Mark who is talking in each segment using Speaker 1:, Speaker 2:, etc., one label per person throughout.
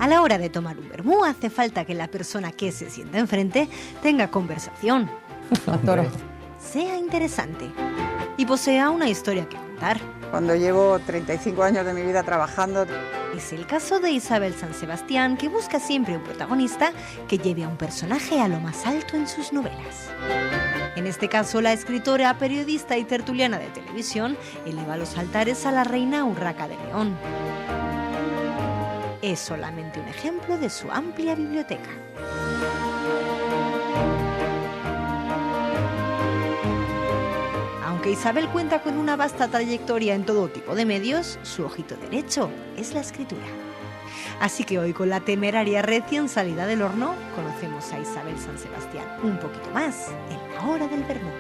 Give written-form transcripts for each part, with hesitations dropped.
Speaker 1: A la hora de tomar un vermú hace falta que la persona que se sienta enfrente tenga conversación, sea interesante y posea una historia que contar.
Speaker 2: Cuando llevo 35 años de mi vida trabajando.
Speaker 1: Es el caso de Isabel San Sebastián, que busca siempre un protagonista que lleve a un personaje a lo más alto en sus novelas. En este caso, la escritora, periodista y tertuliana de televisión eleva los altares a la reina Urraca de León. Es solamente un ejemplo de su amplia biblioteca. Aunque Isabel cuenta con una vasta trayectoria en todo tipo de medios, su ojito derecho es la escritura. Así que hoy, con la temeraria recién salida del horno, conocemos a Isabel San Sebastián un poquito más en la hora del vermú.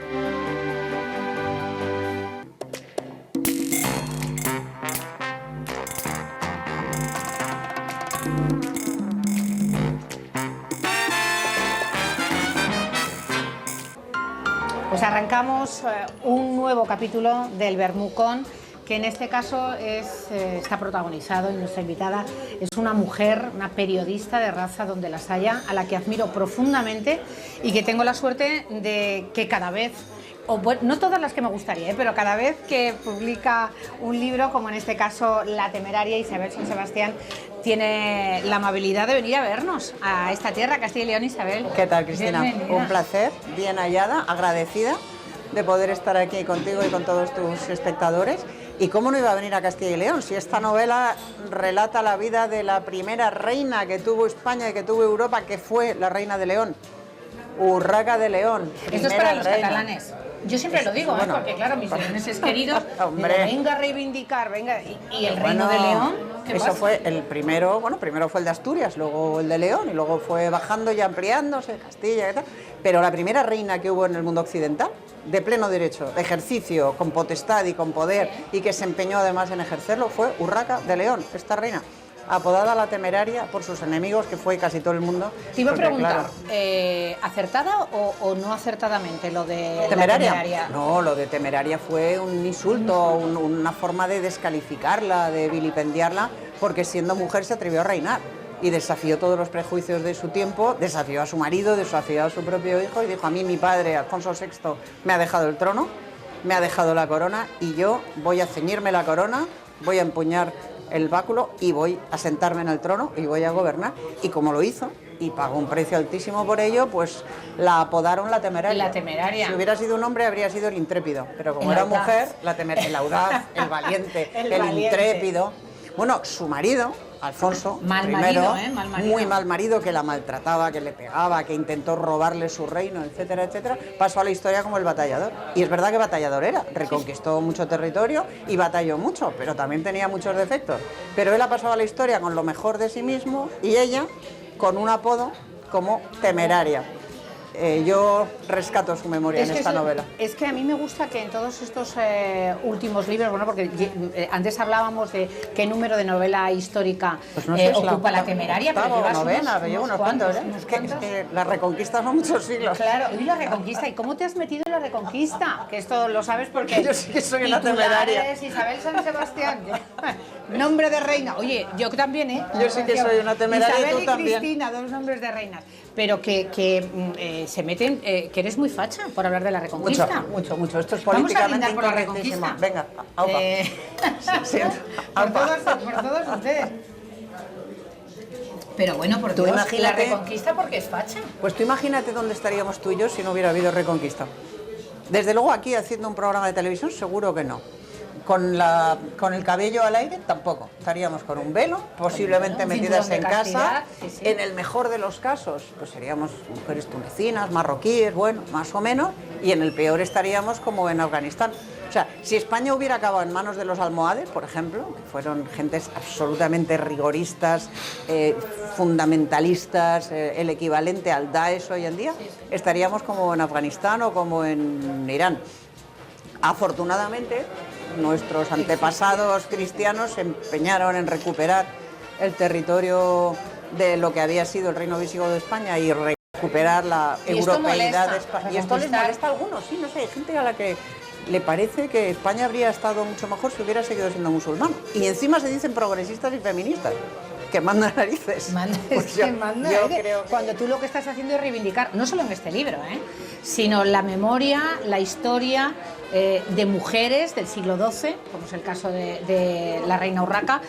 Speaker 3: Pues arrancamos un nuevo capítulo del Vermucón, que en este caso está protagonizado, y nuestra invitada es una mujer, una periodista de raza donde las haya, a la que admiro profundamente y que tengo la suerte de que cada vez, o bueno, no todas las que me gustaría, pero cada vez que publica un libro, como en este caso La temeraria, Isabel San Sebastián tiene la amabilidad de venir a vernos a esta tierra, Castilla y León. Isabel,
Speaker 2: ¿qué tal, Cristina?
Speaker 3: Bienvenida.
Speaker 2: Un placer, bien hallada, agradecida de poder estar aquí contigo y con todos tus espectadores. ¿Y cómo no iba a venir a Castilla y León si esta novela relata la vida de la primera reina que tuvo España y que tuvo Europa, que fue la reina de León, Urraca de León?
Speaker 3: Esto es para los catalanes. Yo siempre lo digo, bueno, porque claro, mis leoneses queridos,
Speaker 2: hombre,
Speaker 3: digo, venga a reivindicar, venga, y el reino de León, ¿qué
Speaker 2: eso
Speaker 3: pasa?
Speaker 2: fue el primero, bueno, primero fue el de Asturias, luego el de León, y luego fue bajando y ampliándose, Castilla y tal, pero la primera reina que hubo en el mundo occidental, de pleno derecho, de ejercicio, con potestad y con poder, y que se empeñó además en ejercerlo, fue Urraca de León, esta reina, apodada la temeraria por sus enemigos, que fue casi todo el mundo.
Speaker 3: Te iba a
Speaker 2: porque,
Speaker 3: preguntar,
Speaker 2: claro,
Speaker 3: ¿acertada o no acertadamente lo de
Speaker 2: ¿temeraria?
Speaker 3: la temeraria?
Speaker 2: No, lo de temeraria fue un insulto, una forma de descalificarla, de vilipendiarla, porque siendo mujer se atrevió a reinar y desafió todos los prejuicios de su tiempo, desafió a su marido, desafió a su propio hijo y dijo: a mí mi padre, Alfonso VI, me ha dejado el trono, me ha dejado la corona y yo voy a ceñirme la corona, voy a empuñar el báculo y voy a sentarme en el trono y voy a gobernar. Y como lo hizo y pagó un precio altísimo por ello, pues la apodaron la temeraria.
Speaker 3: La temeraria.
Speaker 2: Si hubiera sido un hombre habría sido el intrépido, pero como
Speaker 3: El
Speaker 2: era
Speaker 3: audaz.
Speaker 2: mujer, el audaz, el valiente,
Speaker 3: El
Speaker 2: el
Speaker 3: valiente.
Speaker 2: intrépido. Bueno, su marido, Alfonso
Speaker 3: Mal
Speaker 2: I,
Speaker 3: marido, mal marido.
Speaker 2: muy mal marido, que la maltrataba, que le pegaba, que intentó robarle su reino, etcétera, etcétera, pasó a la historia como el batallador. Y es verdad que batallador era, reconquistó mucho territorio y batalló mucho, pero también tenía muchos defectos. Pero él ha pasado a la historia con lo mejor de sí mismo y ella con un apodo como temeraria. Yo rescato su memoria en esta novela.
Speaker 3: Es que a mí me gusta que en todos estos últimos libros, bueno, porque antes hablábamos de qué número de novela histórica
Speaker 2: Pues no sé,
Speaker 3: ocupa la temeraria, pero llevas
Speaker 2: novena, llevo unos cuantos, ¿eh? Es que la reconquista son muchos siglos.
Speaker 3: Claro, y la reconquista. ¿Y cómo te has metido en la reconquista? Que esto lo sabes porque
Speaker 2: Yo sí que soy una temeraria.
Speaker 3: Isabel San Sebastián, nombre de reina. Oye, yo también, ¿eh?
Speaker 2: Yo sí que soy una temeraria,
Speaker 3: Isabel
Speaker 2: y tú también.
Speaker 3: Cristina, dos nombres de reinas. Pero que se meten, que eres muy facha por hablar de la reconquista.
Speaker 2: Mucho. Esto es
Speaker 3: Vamos a
Speaker 2: políticamente
Speaker 3: brindar por la
Speaker 2: incorrectísimo.
Speaker 3: reconquista.
Speaker 2: Venga, aupa. Siento.
Speaker 3: por
Speaker 2: Aupa.
Speaker 3: todos ustedes. Pero bueno, por
Speaker 2: Tú
Speaker 3: Dios,
Speaker 2: imagínate-
Speaker 3: la reconquista porque es facha.
Speaker 2: Pues tú imagínate dónde estaríamos tú y yo si no hubiera habido reconquista. Desde luego aquí haciendo un programa de televisión seguro que no. Con el cabello al aire tampoco. Estaríamos con un velo, posiblemente
Speaker 3: Un
Speaker 2: metidas
Speaker 3: cinturón
Speaker 2: en
Speaker 3: de castidad,
Speaker 2: casa.
Speaker 3: sí, sí.
Speaker 2: En el mejor de los casos, pues seríamos mujeres tunecinas, marroquíes, bueno, más o menos. Y en el peor estaríamos como en Afganistán. O sea, si España hubiera acabado en manos de los almohades, por ejemplo, que fueron gentes absolutamente rigoristas, fundamentalistas, el equivalente al Daesh hoy en día, estaríamos como en Afganistán o como en Irán. Afortunadamente, nuestros antepasados cristianos se empeñaron en recuperar el territorio de lo que había sido el reino visigodo de España y recuperar la
Speaker 3: Y esto
Speaker 2: europeidad
Speaker 3: molesta,
Speaker 2: de España. Y esto les
Speaker 3: reconquistar.
Speaker 2: molesta a algunos, sí, no sé, hay gente a la que le parece que España habría estado mucho mejor si hubiera seguido siendo musulmana. Y encima se dicen progresistas y feministas, que manda narices.
Speaker 3: Pues
Speaker 2: yo
Speaker 3: creo
Speaker 2: creo que...
Speaker 3: Cuando tú lo que estás haciendo es reivindicar, no solo en este libro, sino la memoria, la historia de mujeres del siglo XII, como es el caso de la reina Urraca,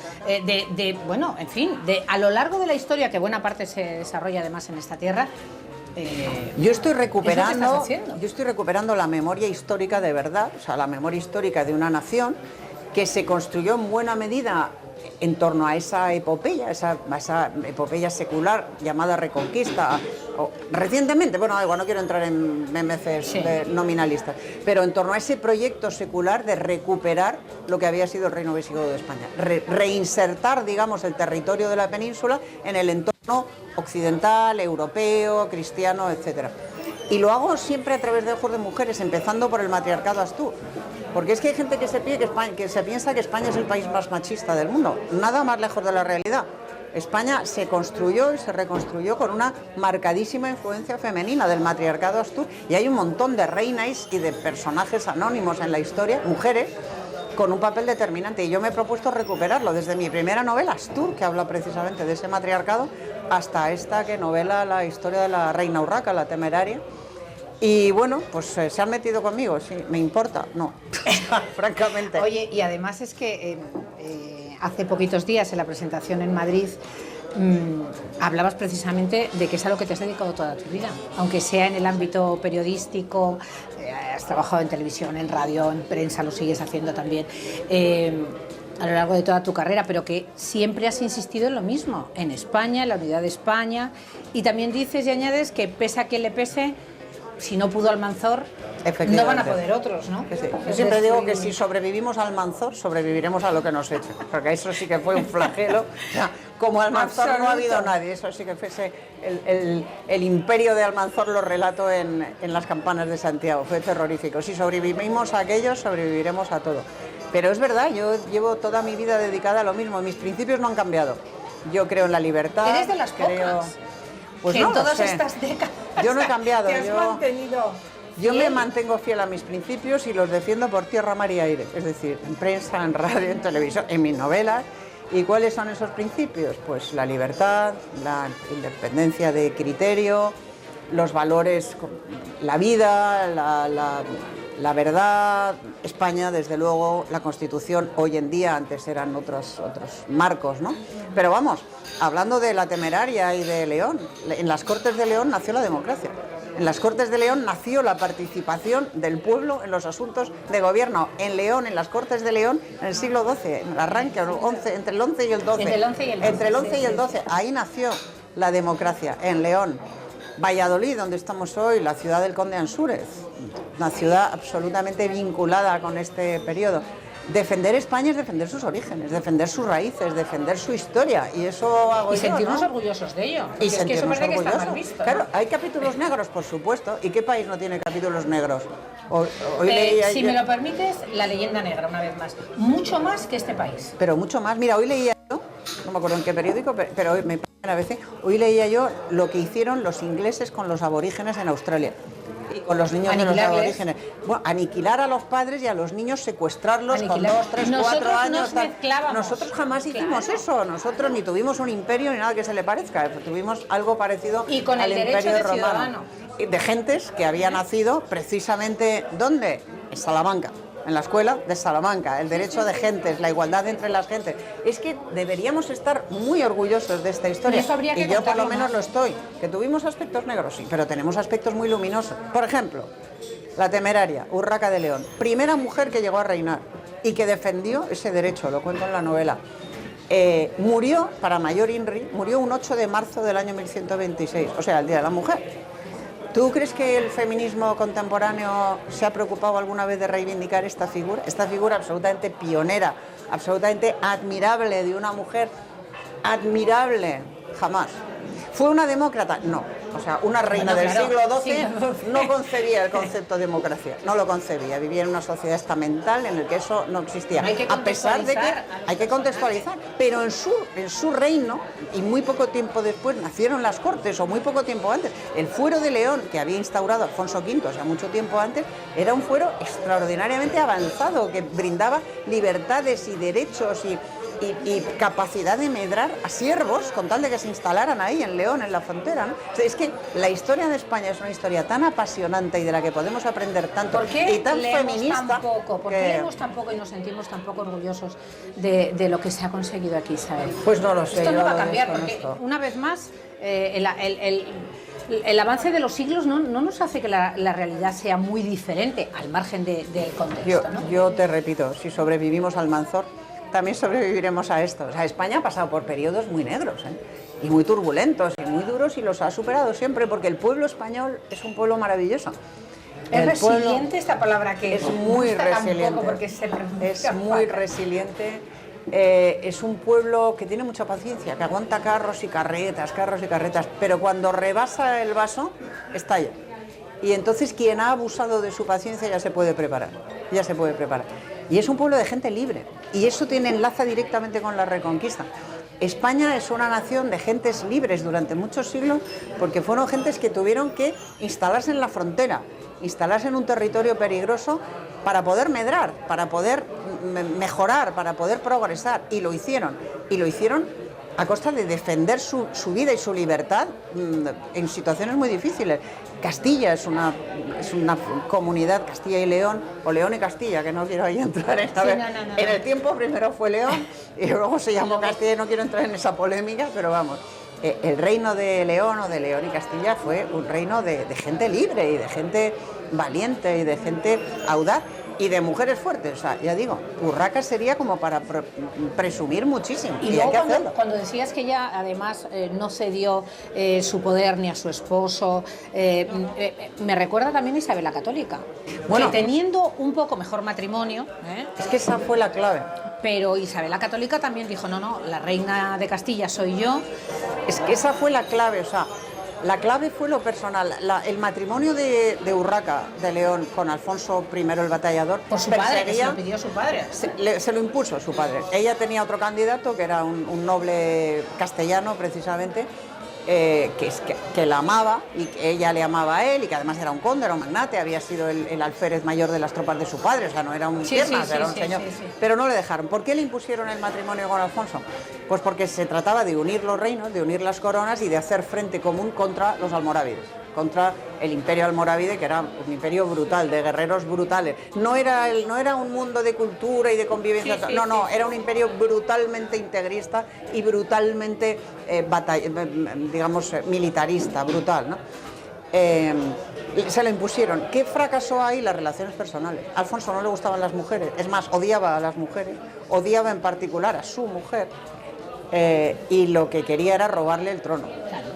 Speaker 3: bueno, en fin, a lo largo de la historia, que buena parte se desarrolla además en esta tierra.
Speaker 2: Yo estoy recuperando la memoria histórica de verdad, o sea, la memoria histórica de una nación que se construyó en buena medida en torno a esa epopeya, esa epopeya secular llamada Reconquista, o recientemente, bueno, igual no quiero entrar en memeces nominalistas, pero en torno a ese proyecto secular de recuperar lo que había sido el reino visigodo de España, reinsertar, digamos, el territorio de la península en el entorno occidental, europeo, cristiano, etcétera. Y lo hago siempre a través de ojos de mujeres, empezando por el matriarcado Astur. Porque es que hay gente que se piensa que España es el país más machista del mundo. Nada más lejos de la realidad. España se construyó y se reconstruyó con una marcadísima influencia femenina del matriarcado Astur. Y hay un montón de reinas y de personajes anónimos en la historia, mujeres, con un papel determinante. Y yo me he propuesto recuperarlo desde mi primera novela, Astur, que habla precisamente de ese matriarcado, hasta esta que novela la historia de la reina Urraca, la temeraria. Y bueno, pues se han metido conmigo, sí, ¿me importa? No, francamente.
Speaker 3: Oye, y además es que hace poquitos días en la presentación en Madrid hablabas precisamente de que es a lo que te has dedicado toda tu vida, aunque sea en el ámbito periodístico, has trabajado en televisión, en radio, en prensa, lo sigues haciendo también, a lo largo de toda tu carrera, pero que siempre has insistido en lo mismo, en España, en la unidad de España, y también dices y añades que pese a quien le pese, si no pudo Almanzor, no van a poder otros, ¿no?
Speaker 2: Sí. Yo siempre digo que si sobrevivimos a Almanzor, sobreviviremos a lo que nos eche, porque eso sí que fue un flagelo. O sea, como Almanzor no ha habido nadie, eso sí que fuese el imperio de Almanzor, lo relato en Las campanas de Santiago, fue terrorífico. Si sobrevivimos a aquello, sobreviviremos a todo. Pero es verdad, yo llevo toda mi vida dedicada a lo mismo, mis principios no han cambiado. Yo creo en la libertad.
Speaker 3: ¿Eres de las pocas?
Speaker 2: Pues
Speaker 3: que
Speaker 2: no
Speaker 3: en todas
Speaker 2: sé.
Speaker 3: Estas décadas
Speaker 2: yo no he cambiado.
Speaker 3: te has mantenido
Speaker 2: yo
Speaker 3: fiel.
Speaker 2: me mantengo fiel a mis principios y los defiendo por tierra, mar y aire. Es decir, en prensa, en radio, en televisión, en mis novelas. ¿Y cuáles son esos principios? Pues la libertad, la independencia de criterio, los valores, la vida, la verdad. España, desde luego, la Constitución hoy en día, antes eran otros marcos, ¿no? Pero vamos, hablando de la temeraria y de León, en las Cortes de León nació la democracia. En las Cortes de León nació la participación del pueblo en los asuntos de gobierno. En León, en las Cortes de León, en el siglo XII, en el arranque, entre el 11 y el 12. Entre el 11 y el 12, ahí nació la democracia, en León. Valladolid, donde estamos hoy, la ciudad del conde Ansúrez, una ciudad absolutamente vinculada con este periodo. Defender España es defender sus orígenes, defender sus raíces, defender su historia, y eso hago
Speaker 3: y
Speaker 2: yo,
Speaker 3: sentirnos
Speaker 2: ¿no?
Speaker 3: orgullosos de ello.
Speaker 2: Y
Speaker 3: es que eso parece que está mal visto, ¿no?
Speaker 2: Claro, hay capítulos negros, por supuesto. ¿Y qué país no tiene capítulos negros? Hoy leía
Speaker 3: si me lo permites, la leyenda negra, una vez más. Mucho más que este país.
Speaker 2: Pero mucho más. Mira, hoy leía yo, no me acuerdo en qué periódico, pero hoy me parece a veces, hoy leía yo lo que hicieron los ingleses con los aborígenes en Australia. Y con los niños de los aborígenes. Bueno, aniquilar a los padres y a los niños, secuestrarlos con 2, 3, 4 años. Nosotros jamás hicimos eso. Nosotros ni tuvimos un imperio ni nada que se le parezca. Tuvimos algo parecido
Speaker 3: y con
Speaker 2: al
Speaker 3: el
Speaker 2: imperio
Speaker 3: derecho de
Speaker 2: romano.
Speaker 3: Ciudadano.
Speaker 2: De gentes que había nacido precisamente, ¿dónde? En Salamanca. En la escuela de Salamanca, el derecho de gentes, la igualdad entre las gentes. Es que deberíamos estar muy orgullosos de esta historia. Y yo por lo menos lo estoy. Que tuvimos aspectos negros, sí, pero tenemos aspectos muy luminosos. Por ejemplo, la temeraria, Urraca de León, primera mujer que llegó a reinar y que defendió ese derecho, lo cuento en la novela. Murió, para mayor INRI, murió un 8 de marzo del año 1126, o sea, el Día de la Mujer. ¿Tú crees que el feminismo contemporáneo se ha preocupado alguna vez de reivindicar esta figura absolutamente pionera, absolutamente admirable de una mujer? Admirable, jamás. ¿Fue una demócrata? No. O sea, una reina del siglo XII no concebía el concepto de democracia, no lo concebía. Vivía en una sociedad estamental en la que eso no existía. A pesar de que hay que contextualizar, pero en su reino, y muy poco tiempo después nacieron las Cortes, o muy poco tiempo antes, el fuero de León que había instaurado Alfonso V, o sea, mucho tiempo antes, era un fuero extraordinariamente avanzado, que brindaba libertades y derechos y y capacidad de medrar a siervos con tal de que se instalaran ahí en León, en la frontera, ¿no? O sea, es que la historia de España es una historia tan apasionante y de la que podemos aprender tanto y tan feminista.
Speaker 3: ¿Por qué leemos tan poco y nos sentimos tan poco orgullosos de lo que se ha conseguido aquí, Isabel?
Speaker 2: Pues no lo sé.
Speaker 3: Esto no va a cambiar porque, una vez más, el avance de los siglos no nos hace que la realidad sea muy diferente al margen del contexto, ¿no?
Speaker 2: Yo te repito, si sobrevivimos al Manzor, también sobreviviremos a esto. O sea, España ha pasado por periodos muy negros, y muy turbulentos y muy duros, y los ha superado siempre, porque el pueblo español es un pueblo maravilloso.
Speaker 3: ¿Es resiliente esta palabra que
Speaker 2: es muy resiliente?
Speaker 3: Porque se
Speaker 2: es muy resiliente. Es un pueblo que tiene mucha paciencia, que aguanta carros y carretas, pero cuando rebasa el vaso, estalla. Y entonces quien ha abusado de su paciencia ya se puede preparar. Y es un pueblo de gente libre, y eso enlaza directamente con la Reconquista. España es una nación de gentes libres durante muchos siglos, porque fueron gentes que tuvieron que instalarse en la frontera, instalarse en un territorio peligroso para poder medrar, para poder mejorar, para poder progresar, y lo hicieron a costa de defender su vida y su libertad en situaciones muy difíciles. Castilla es una comunidad, Castilla y León, o León y Castilla, que no quiero ahí entrar esta vez. En el tiempo primero fue León y luego se llamó Castilla, y no quiero entrar en esa polémica, pero vamos. El reino de León o de León y Castilla fue un reino de gente libre y de gente valiente y de gente audaz y de mujeres fuertes. O sea, ya digo, Urraca sería como para presumir muchísimo.
Speaker 3: Y luego cuando decías que ella además no cedió su poder ni a su esposo, me recuerda también a Isabel la Católica, bueno, que teniendo un poco mejor matrimonio...
Speaker 2: Es que esa fue la clave.
Speaker 3: Pero Isabel la Católica también dijo, no, la reina de Castilla soy yo.
Speaker 2: Es que esa fue la clave, o sea, la clave fue lo personal. El matrimonio de Urraca de León con Alfonso I el Batallador...
Speaker 3: Por su padre, que se lo pidió su padre.
Speaker 2: Se lo impuso su padre. Ella tenía otro candidato, que era un noble castellano, precisamente, que la amaba, y que ella le amaba a él, y que además era un conde, era un magnate, había sido el alférez mayor de las tropas de su padre, o sea, no era un piernas, era un señor. Pero no le dejaron. ¿Por qué le impusieron el matrimonio con Alfonso? Pues porque se trataba de unir los reinos, de unir las coronas y de hacer frente común contra los almorávides, contra el imperio almorávide, que era un imperio brutal, de guerreros brutales. No era un mundo de cultura y de convivencia, era un imperio brutalmente integrista y brutalmente, militarista, brutal, ¿no? Se lo impusieron. ¿Qué fracasó ahí? Las relaciones personales. A Alfonso no le gustaban las mujeres, es más, odiaba a las mujeres, odiaba en particular a su mujer, y lo que quería era robarle el trono,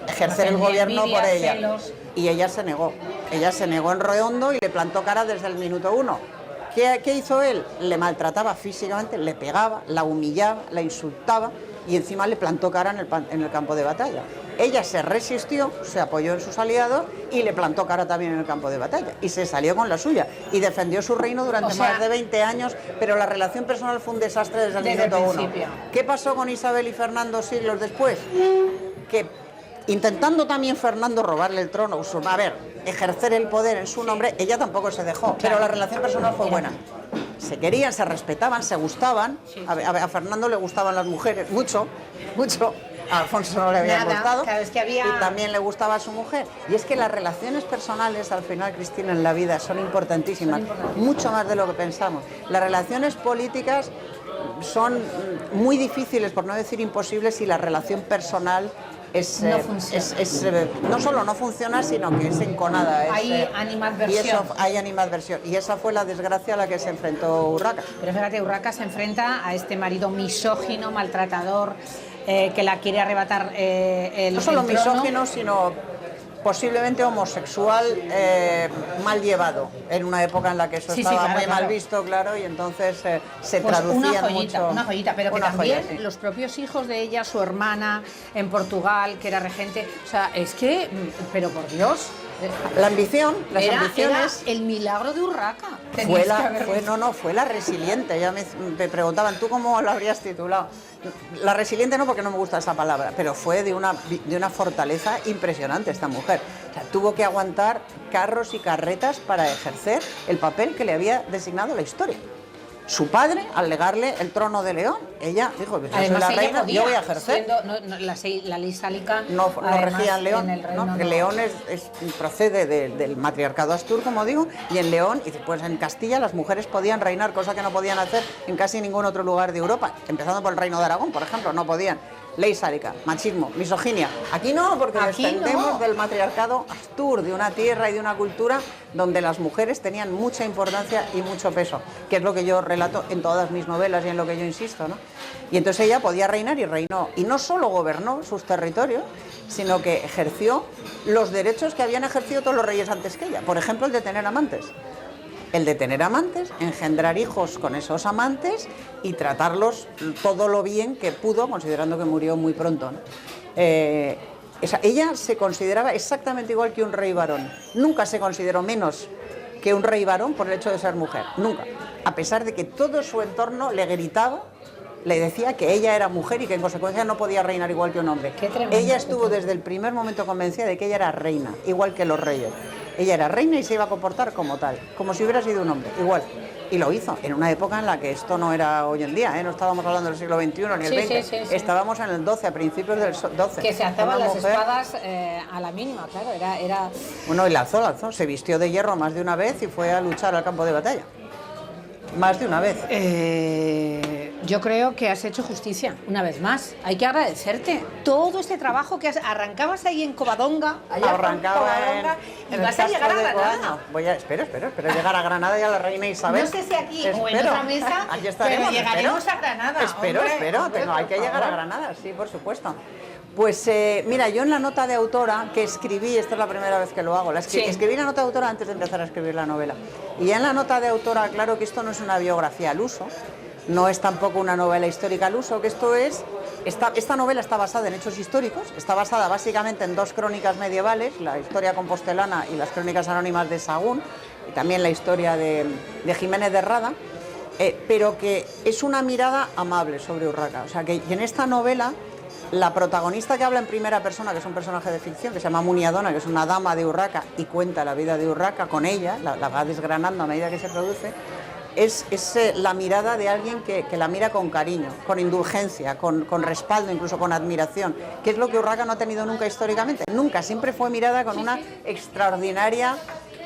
Speaker 2: ejercer el gobierno por ella. Celos. Y ella se negó en redondo y le plantó cara desde el minuto uno. ¿Qué hizo él? Le maltrataba físicamente, le pegaba, la humillaba, la insultaba, y encima le plantó cara en el campo de batalla. Ella se resistió, se apoyó en sus aliados y le plantó cara también en el campo de batalla, y se salió con la suya y defendió su reino durante más de 20 años, pero la relación personal fue un desastre desde el minuto uno. ¿Qué pasó con Isabel y Fernando siglos después? Que intentando también Fernando robarle el trono, ejercer el poder en su nombre, ella tampoco se dejó, pero la relación personal fue buena. Se querían, se respetaban, se gustaban. A Fernando le gustaban las mujeres, mucho. A Alfonso no le habían gustado, y también le gustaba a su mujer. Y es que las relaciones personales, al final, Cristina, en la vida son importantísimas, mucho más de lo que pensamos. Las relaciones políticas son muy difíciles, por no decir imposibles, si la relación personal no solo no funciona, sino que es enconada.
Speaker 3: Hay animadversión.
Speaker 2: Hay animadversión. Y esa fue la desgracia a la que se enfrentó Urraca.
Speaker 3: Pero fíjate, Urraca se enfrenta a este marido misógino, maltratador, que la quiere arrebatar
Speaker 2: no solo misógino, sino posiblemente homosexual, mal llevado, en una época en la que eso estaba muy mal visto, claro, y entonces se traducía mucho.
Speaker 3: Una joyita, pero que también los propios hijos de ella, su hermana en Portugal, que era regente, o sea, es que, pero por Dios...
Speaker 2: La ambición, las ambiciones...
Speaker 3: Era el milagro de Urraca.
Speaker 2: Fue la resiliente. Ya me preguntaban, ¿tú cómo lo habrías titulado? La resiliente no, porque no me gusta esa palabra, pero fue de una fortaleza impresionante esta mujer. O sea, tuvo que aguantar carros y carretas para ejercer el papel que le había designado la historia. O Su padre, al legarle el trono de León, ella dijo, pues yo soy
Speaker 3: Además,
Speaker 2: la
Speaker 3: ella
Speaker 2: reina,
Speaker 3: podía,
Speaker 2: yo voy a ejercer.
Speaker 3: la ley sálica
Speaker 2: No
Speaker 3: además,
Speaker 2: regía en León,
Speaker 3: en el reino,
Speaker 2: ¿no? Porque León procede del matriarcado astur, como digo, y en León y después en Castilla las mujeres podían reinar, cosa que no podían hacer en casi ningún otro lugar de Europa, empezando por el reino de Aragón, por ejemplo, no podían. Ley sálica, machismo, misoginia. Aquí no, porque
Speaker 3: Aquí
Speaker 2: descendemos
Speaker 3: no.
Speaker 2: del matriarcado astur, de una tierra y de una cultura donde las mujeres tenían mucha importancia y mucho peso, que es lo que yo relato en todas mis novelas y en lo que yo insisto, ¿no? Y entonces ella podía reinar y reinó. Y no solo gobernó sus territorios, sino que ejerció los derechos que habían ejercido todos los reyes antes que ella. Por ejemplo, el de tener amantes. El de tener amantes, engendrar hijos con esos amantes y tratarlos todo lo bien que pudo, considerando que murió muy pronto, ¿no? Ella se consideraba exactamente igual que un rey varón. Nunca se consideró menos que un rey varón por el hecho de ser mujer. Nunca. A pesar de que todo su entorno le gritaba, le decía que ella era mujer y que en consecuencia no podía reinar igual que un hombre. Ella estuvo desde el primer momento convencida de que ella era reina, igual que los reyes. Ella era reina y se iba a comportar como tal, como si hubiera sido un hombre, igual. Y lo hizo, en una época en la que esto no era hoy en día, ¿eh? No estábamos hablando del siglo XXI ni el XX,
Speaker 3: sí.
Speaker 2: Estábamos en el XII, a principios del XII.
Speaker 3: Que se alzaban
Speaker 2: Una
Speaker 3: las
Speaker 2: mujer...
Speaker 3: espadas a la mínima, claro, era...
Speaker 2: Bueno, y la alzó, se vistió de hierro más de una vez y fue a luchar al campo de batalla. Más de una vez.
Speaker 3: Yo creo que has hecho justicia, una vez más. Hay que agradecerte todo este trabajo que arrancabas ahí en Covadonga.
Speaker 2: Arrancaba
Speaker 3: y
Speaker 2: en
Speaker 3: vas
Speaker 2: el
Speaker 3: a llegar a
Speaker 2: casco de
Speaker 3: Granada.
Speaker 2: Coaño. Espero llegar a Granada y a la reina Isabel.
Speaker 3: No sé si aquí o en otra mesa,
Speaker 2: aquí estaremos,
Speaker 3: pero llegaremos a Granada.
Speaker 2: Espero, hay que llegar a Granada, sí, por supuesto. Pues mira, yo en la nota de autora que escribí, esta es la primera vez que lo hago, escribí la nota de autora antes de empezar a escribir la novela. Y ya en la nota de autora, claro que esto no es una biografía al uso, no es tampoco una novela histórica al uso, que esta novela está basada en hechos históricos, está basada básicamente en dos crónicas medievales, la historia compostelana y las crónicas anónimas de Sahagún, y también la historia de Jiménez de Rada, pero que es una mirada amable sobre Urraca. O sea, que en esta novela la protagonista que habla en primera persona, que es un personaje de ficción, que se llama Muniadona, que es una dama de Urraca y cuenta la vida de Urraca con ella, la va desgranando a medida que se produce, es la mirada de alguien que la mira con cariño, con indulgencia, con respaldo, incluso con admiración, que es lo que Urraca no ha tenido nunca históricamente. Nunca, siempre fue mirada con una extraordinaria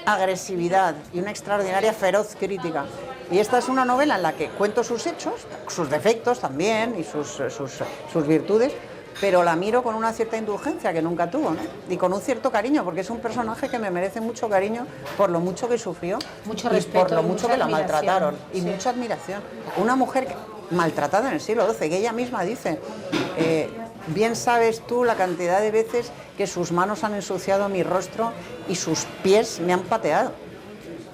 Speaker 2: agresividad y una extraordinaria feroz crítica. Y esta es una novela en la que cuento sus hechos, sus defectos también y sus virtudes, pero la miro con una cierta indulgencia que nunca tuvo, ¿no? Y con un cierto cariño, porque es un personaje que me merece mucho cariño por lo mucho que sufrió,
Speaker 3: mucho
Speaker 2: y
Speaker 3: respeto,
Speaker 2: por lo mucho que la maltrataron, y
Speaker 3: sí.
Speaker 2: mucha admiración. Una mujer maltratada en el siglo XII, que ella misma dice, bien sabes tú la cantidad de veces que sus manos han ensuciado mi rostro y sus pies me han pateado.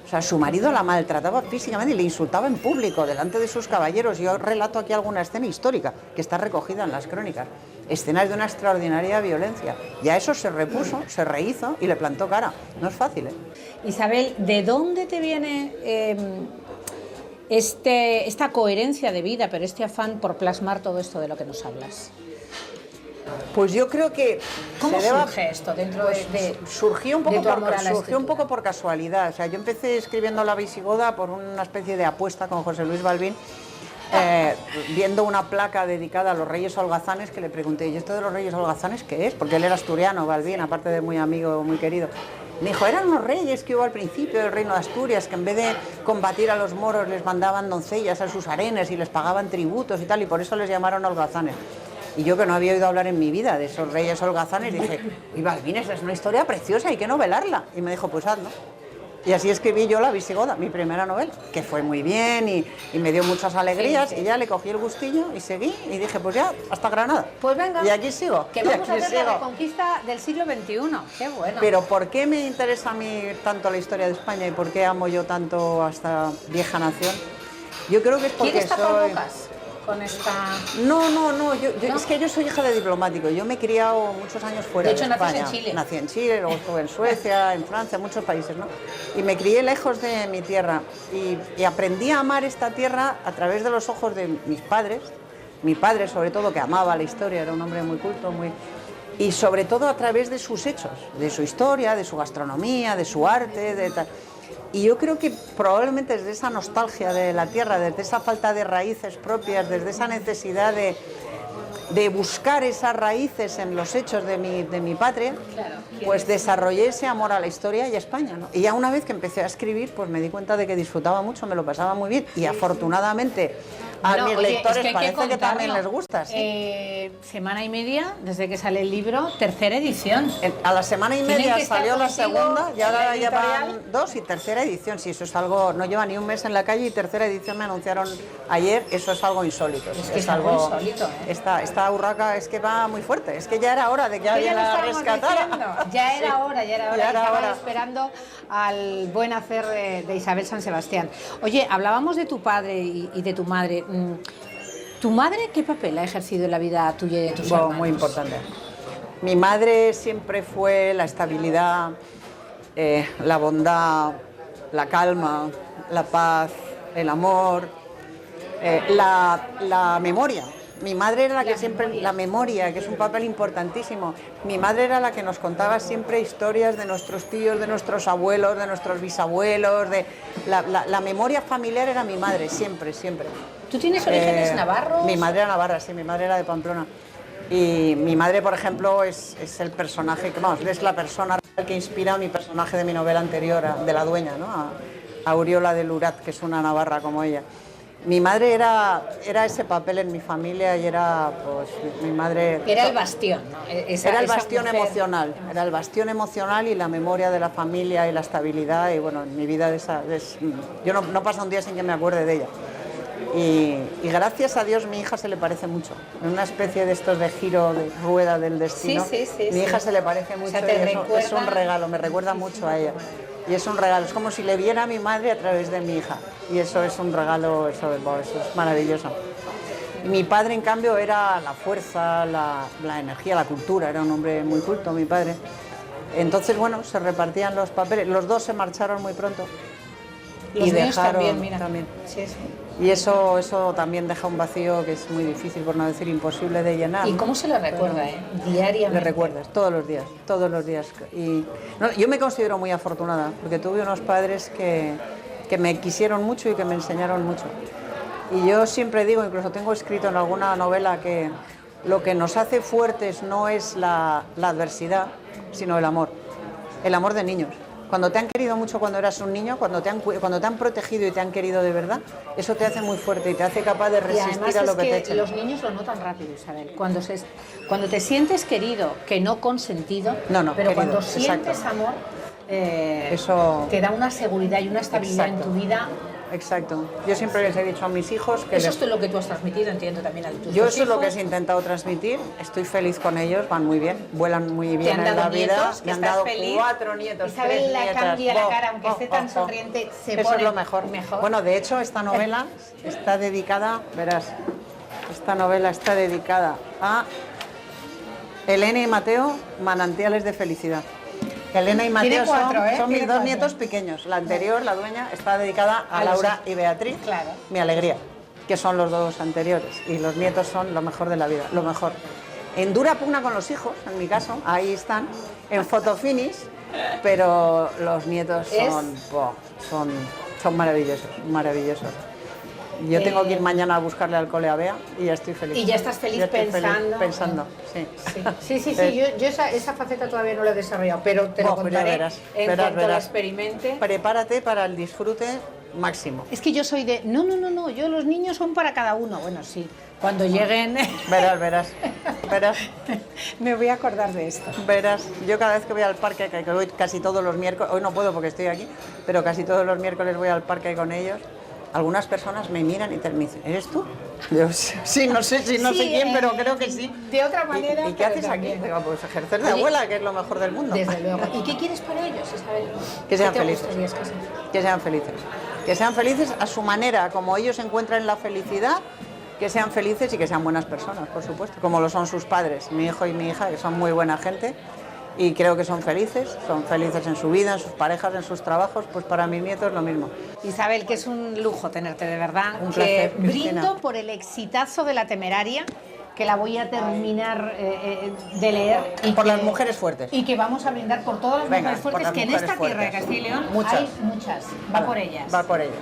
Speaker 2: O sea, su marido la maltrataba físicamente y le insultaba en público, delante de sus caballeros. Yo relato aquí alguna escena histórica que está recogida en las crónicas. Escenas de una extraordinaria violencia. Y a eso se repuso, se rehizo y le plantó cara. No es fácil, ¿eh?
Speaker 3: Isabel, ¿de dónde te viene esta coherencia de vida, pero este afán por plasmar todo esto de lo que nos hablas?
Speaker 2: Pues yo creo que...
Speaker 3: ¿Cómo surge esto dentro de
Speaker 2: surgió un poco
Speaker 3: de tu amor a la escritura?
Speaker 2: Por casualidad. O sea, yo empecé escribiendo La Visigoda por una especie de apuesta con José Luis Balbín, viendo una placa dedicada a los reyes holgazanes, que le pregunté, ¿y esto de los reyes holgazanes qué es? Porque él era asturiano, Balbín, aparte de muy amigo, muy querido. Me dijo, eran los reyes que hubo al principio del reino de Asturias, que en vez de combatir a los moros les mandaban doncellas a sus harenes y les pagaban tributos y tal, y por eso les llamaron holgazanes. Y yo, que no había oído hablar en mi vida de esos reyes holgazanes, dije, y Balbín, esa es una historia preciosa, hay que novelarla. Y me dijo, pues hazlo. Y así escribí yo La Visigoda, mi primera novela, que fue muy bien y me dio muchas alegrías, sí. Y ya le cogí el gustillo y seguí, y dije, pues ya, hasta Granada.
Speaker 3: Pues venga.
Speaker 2: Y aquí sigo.
Speaker 3: Que vamos a ver la reconquista del siglo XXI. Qué bueno.
Speaker 2: Pero ¿por qué me interesa a mí tanto la historia de España y por qué amo yo tanto a esta vieja nación? Yo creo que es porque
Speaker 3: ¿Quieres tapar bocas con esta...?
Speaker 2: No, es que yo soy hija de diplomático. Yo me he criado muchos años fuera de España.
Speaker 3: De hecho, naciste en Chile.
Speaker 2: Nací en Chile, luego estuve en Suecia, en Francia, en muchos países, ¿no? Y me crié lejos de mi tierra. Y aprendí a amar esta tierra a través de los ojos de mis padres. Mi padre, sobre todo, que amaba la historia, era un hombre muy culto, y sobre todo a través de sus hechos, de su historia, de su gastronomía, de su arte, de tal. Y yo creo que probablemente desde esa nostalgia de la tierra, desde esa falta de raíces propias, desde esa necesidad de buscar esas raíces en los hechos de mi patria, pues desarrollé ese amor a la historia y a España, ¿no? Y ya una vez que empecé a escribir, pues me di cuenta de que disfrutaba mucho, me lo pasaba muy bien, y afortunadamente a mis lectores parece que también les gusta. ¿Sí?
Speaker 3: Semana y media desde que sale el libro, tercera edición.
Speaker 2: A la semana y media salió la segunda, y ahora ya van 2 y tercera edición. Sí, eso es algo, no lleva ni un mes en la calle y tercera edición me anunciaron ayer, eso es algo insólito.
Speaker 3: Es algo insólito, ¿eh?
Speaker 2: Esta urraca es que va muy fuerte, es que ya era hora de que alguien la rescatara.
Speaker 3: Ya era hora. Estaba
Speaker 2: hora.
Speaker 3: esperando al buen hacer de Isabel San Sebastián. Oye, hablábamos de tu padre y de tu madre. ¿Tu madre qué papel ha ejercido en la vida tuya y de tus hermanos?
Speaker 2: Muy importante. Mi madre siempre fue la estabilidad, la bondad, la calma, la paz, el amor, la memoria. Mi madre era la memoria, que es un papel importantísimo. Mi madre era la que nos contaba siempre historias de nuestros tíos, de nuestros abuelos, de nuestros bisabuelos. La memoria familiar era mi madre, siempre.
Speaker 3: ¿Tú tienes orígenes navarros?
Speaker 2: Mi madre era navarra, sí, mi madre era de Pamplona. Y mi madre, por ejemplo, es el personaje, es la persona que inspira a mi personaje de mi novela anterior, de La Dueña, ¿no? A Uriola de Lurat, que es una navarra como ella. Mi madre era ese papel en mi familia y era, pues, mi madre...
Speaker 3: Era el bastión, ¿no?
Speaker 2: Era el bastión emocional, era el bastión emocional y la memoria de la familia y la estabilidad, y bueno, en mi vida yo no pasa un día sin que me acuerde de ella. Y gracias a Dios mi hija se le parece mucho, en una especie de estos de giro, de rueda del destino.
Speaker 3: Sí,
Speaker 2: mi hija se le parece mucho,
Speaker 3: o sea,
Speaker 2: y es un regalo, me recuerda mucho a ella. Y es un regalo, es como si le viera a mi madre a través de mi hija. Y eso es un regalo, eso es maravilloso. Y mi padre, en cambio, era la fuerza, la energía, la cultura. Era un hombre muy culto, mi padre. Entonces, bueno, se repartían los papeles. Los dos se marcharon muy pronto.
Speaker 3: Los
Speaker 2: y
Speaker 3: míos
Speaker 2: dejaron,
Speaker 3: también, mira.
Speaker 2: También.
Speaker 3: Sí.
Speaker 2: Y eso también deja un vacío que es muy difícil, por no decir imposible de llenar.
Speaker 3: ¿Y cómo se le recuerda, diariamente?
Speaker 2: Le recuerdas, todos los días. Y yo me considero muy afortunada, porque tuve unos padres que me quisieron mucho y que me enseñaron mucho. Y yo siempre digo, incluso tengo escrito en alguna novela, que lo que nos hace fuertes no es la adversidad, sino el amor de niños. Cuando te han querido mucho cuando eras un niño, cuando te han protegido y te han querido de verdad, eso te hace muy fuerte y te hace capaz de resistir a lo que te echan.
Speaker 3: Los niños lo notan rápido, Isabel. Cuando te sientes querido, que no consentido, pero querido, cuando sientes amor, eso te da una seguridad y una estabilidad en tu vida.
Speaker 2: Exacto. Yo siempre les he dicho a mis hijos que...
Speaker 3: Eso es lo que tú has transmitido, entiendo, también a tus hijos.
Speaker 2: Yo eso es lo que he intentado transmitir. Estoy feliz con ellos, van muy bien, vuelan muy bien en la vida. Me han dado 4 nietos,
Speaker 3: Isabel la cambia la cara, aunque esté tan sonriente, se pone...
Speaker 2: Eso es lo mejor. Bueno, de hecho, esta novela está dedicada, verás, esta novela está dedicada a Elena y Mateo, manantiales de felicidad. Elena y Mateo son mis 2 nietos pequeños. La anterior, La Dueña, está dedicada a Laura y Beatriz, mi alegría, que son los 2 anteriores. Y los nietos son lo mejor de la vida, lo mejor. En dura pugna con los hijos, en mi caso, ahí están, en fotofinish, pero los nietos son maravillosos. Yo tengo que ir mañana a buscarle al cole a Bea y ya estoy feliz.
Speaker 3: Y ya estás feliz
Speaker 2: pensando. Sí.
Speaker 3: Yo esa faceta todavía no la he desarrollado, pero te lo contaré en cuanto la experimente.
Speaker 2: Prepárate para el disfrute máximo.
Speaker 3: Es que yo soy de, no, yo los niños son para cada uno. Bueno, sí, cuando lleguen...
Speaker 2: Verás.
Speaker 3: Me voy a acordar de esto.
Speaker 2: Verás, yo cada vez que voy al parque, que voy casi todos los miércoles, hoy no puedo porque estoy aquí, pero casi todos los miércoles voy al parque con ellos. Algunas personas me miran y me dicen, ¿eres tú? Yo, sí, no sé quién, pero creo que sí.
Speaker 3: De otra manera.
Speaker 2: ¿Y qué haces aquí? Digo, pues ejercer de abuela, que es lo mejor del mundo.
Speaker 3: Desde luego. ¿Y qué quieres para ellos, Isabel?
Speaker 2: Que sean felices. Que sean felices. Que sean felices a su manera, como ellos encuentran la felicidad, que sean felices y que sean buenas personas, por supuesto, como lo son sus padres, mi hijo y mi hija, que son muy buena gente. Y creo que son felices en su vida, en sus parejas, en sus trabajos, pues para mis nietos lo mismo.
Speaker 3: Isabel, que es un lujo tenerte, de verdad.
Speaker 2: Un placer,
Speaker 3: Brindo por el exitazo de La Temeraria, que la voy a terminar de leer. Y
Speaker 2: por
Speaker 3: que,
Speaker 2: las mujeres fuertes.
Speaker 3: Y que vamos a brindar por todas las
Speaker 2: Venga,
Speaker 3: mujeres
Speaker 2: por
Speaker 3: fuertes,
Speaker 2: las
Speaker 3: que en
Speaker 2: mujeres
Speaker 3: esta tierra de
Speaker 2: fuertes.
Speaker 3: Castilla y León
Speaker 2: Muchas.
Speaker 3: hay muchas. Va por ellas.
Speaker 2: Va por ellas.